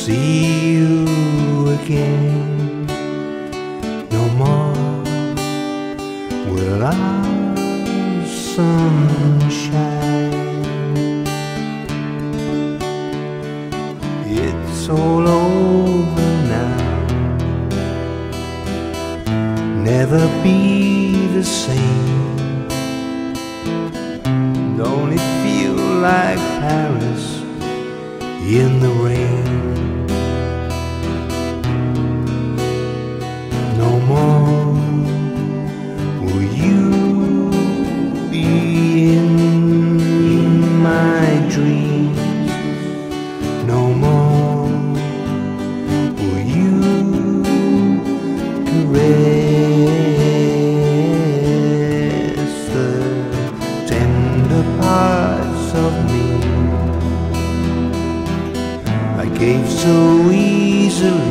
see you again. No more will our sun shine. It's all over now, never be the same. Don't it feel like Paris in the rain? No more will you be in my dreams. No more will you caress the tender parts of me I gave so easily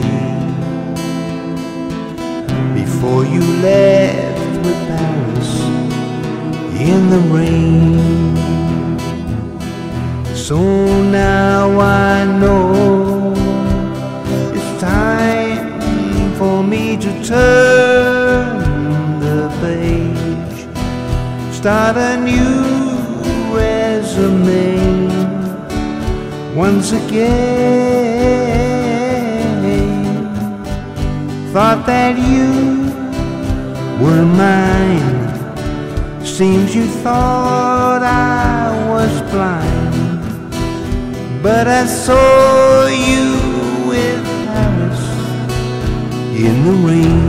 before you left with Paris in the rain. So now I know it's time for me to turn the page, start a new resume once again. Thought that you were mine, seems you thought I was blind, but I saw you with Paris in the rain.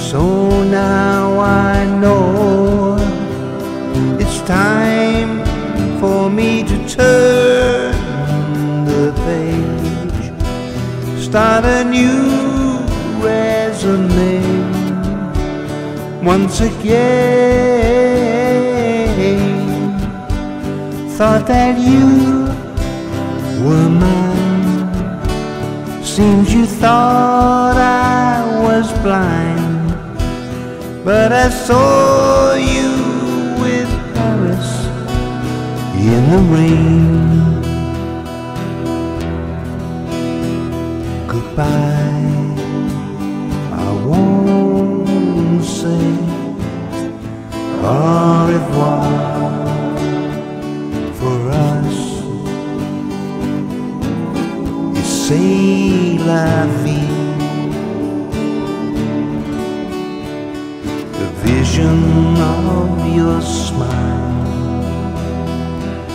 So now I know it's time for me to turn the page, start a new resume once again. Thought that you were mine, seems you thought I was blind, but I saw you with Paris in the rain. Goodbye, I won't say au revoir for us. It's c'est la vie. Vision of your smile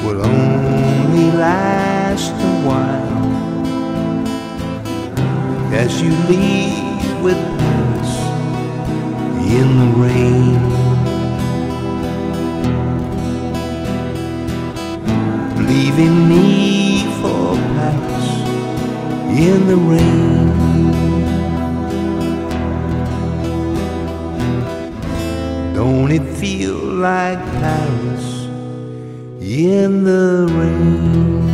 will only last a while as you leave with Paris in the rain. Leaving me for Paris in the rain. Don't it feel like Paris in the rain?